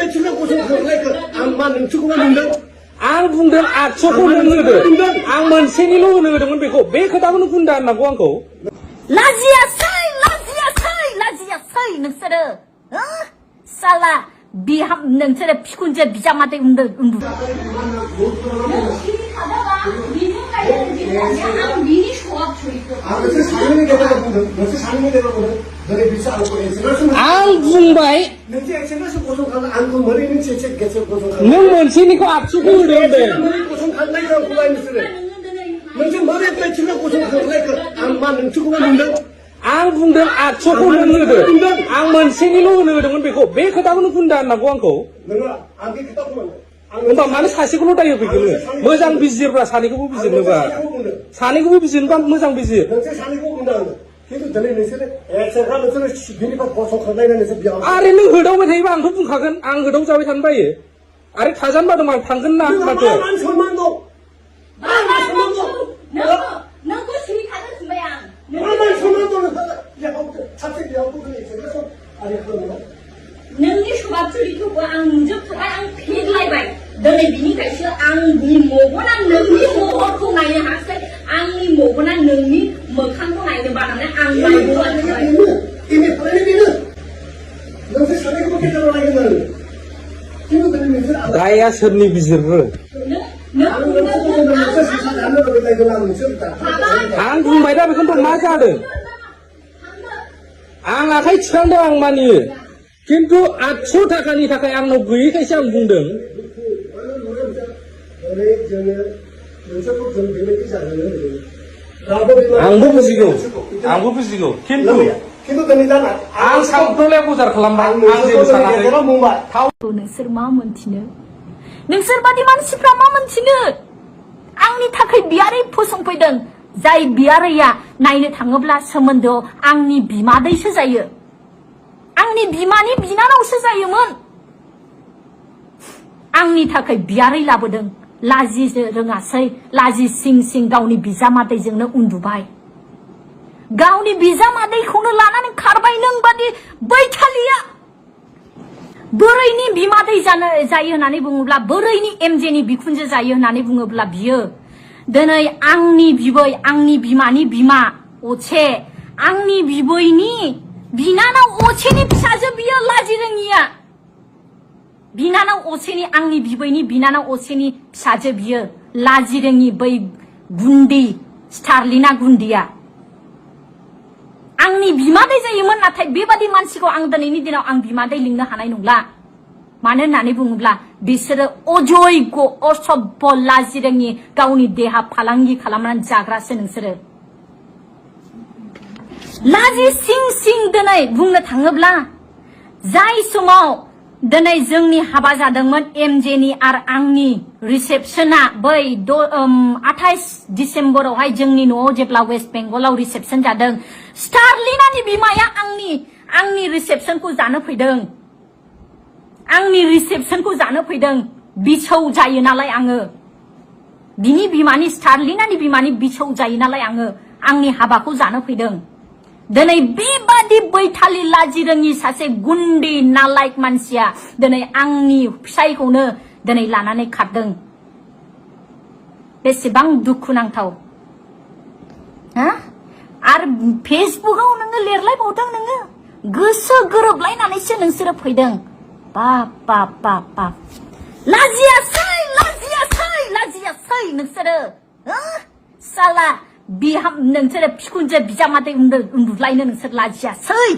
बेथिंनो गसंखांलायखो आं मा नोंसोरखौबो नुदों आं बुंदों 800खौ नों होदो आं मोनसेनिल' होनो होदोंमोन बेखौ बे खोथाखौनो बुंदा होननांगौ आंखौ लाजियासै नोंसोरो साला बिहाम नोंसोरो फिखुनजो बिजामादै उन्दु आं बुंबाय नों मोनसेनिखौ 800खौ होदो होनदों आं बुंदों 800खौ नों होदो आं मोनसेनिल' होनो होदोंमोन बेखौ बे खोथाखौनो बुंदा होननांगौ आंखौ होमबा मानो सासेखौल' दाय होफैगोन मोजां बिजिरब्ला सानैखौबो बिजिरनोबा सानैखौबो बिजिरनोबा मोजां बिजिर आरे नों होदावबाय थायोबा आंथ' बुंखागोन आं होदाव जाबाय थानो बायो आरे थाजानो बादों आं थांगोन ना माथो नोंनि सभापतिखौबो आं नुजोबखाबाय आं फेग्लायबाय दिनै बिनिखायसो आंनि मेगना नोंनि महरखौ नायनो हायाखै आंनि मेगना नोंनि मोखांखौ नायनो बानानै आं दाया सोरनि बिजिरो आं बुंबाय दा बेखौनोथ' मा जादों आं आखाइ थिखांदों आं मानियो किन्तु 800 थाखानि थाखाय आंनाव गैयैखायसो आं बुंदों आंबो बुजिगौ किन्तु आं सानफ्रोमबो बजार खालामबाय आं जेबो सानाखै नोंसोर मा मोनथिनो नोंसोर बादि मानसिफ्रा मा मोनथिनो आंनि थाखाय बियारै फसंफैदों जाय बियारैया नायनो थाङोब्ला सोमोन्दोआव आंनि बिमादैसो जायो आंनि बिमानि बिनानावसो जायोमोन आंनि थाखाय बियारै लाबोदों लाजिनो रोङासै लाजि सिं गावनि बिजामादैजोंनो उन्दुबाय गावनि बिजामादैखौनो लानानै खारबाय नों बादि बैथालिया बोरैनि बिमादै जायो होननानै बुङोब्ला बोरैनि एमजेनि बिखुनजो जायो होननानै बुङोब्ला बियो दिनै आंनि बिबै आंनि बिमानि बिमा अचे आंनि बिबैनि बिनानाव अचेनि फिसाजो बियो लाजि रोङिया बिनानाव अचेनि आंनि बिबैनि बिनानाव अचेनि फिसाजो बियो लाजि रोङि बै गुन्दी स्टारलिना गुन्दिया आंनि बिमादै जायोमोन नाथाय बेबादि मानसिखौ आं दिनैनि दिनाव आं बिमादै लिंनो हानाय नंला मानो होननानै बुङोब्ला बिसोरो अजयग असभ्य लाजि रोङि गावनि देहा फालांगि खालामनानै जाग्रासो नोंसोरो लाजि सिं दिनै बुंनो थाङोब्ला जाय समाव दिनै जोंनि हाबा जादोंमोन एमजेनि आरो आंनि रिसेपसना बै 28 डिसेम्बरावहाय जोंनि न'आव जेब्ला वेस्ट बेंगलाव रिसेपसन जादों स्टारलिनानि बिमाया आंनि रिसेपसनखौ जानो फैदों आंनि रिसेपसनखौ जानो फैदों बिसौ जायो नालाय आङो बिनि बिमानि स्टारलिनानि बिमानि बिसौ जायो नालाय आङो आंनि हाबाखौ जानो फैदों दिनै बेबादि बैथालि लाजि रोङि सासे गुन्दी नालायक मानसिया दिनै आंनि फिसायखौनो दिनै लानानै खारदों बेसेबां दुखुनांथाव आरो फेसबुकआव नोङो लिरलायबावदों नोङो गोसो गोरोबलायनानैसो नोंसोरो फैदों बाप लाजियासै नोंसोरो साला बिहाम नोंसोरो फिखुनजो बिजामादै उन्दुलायनो नोंसोर लाजियासै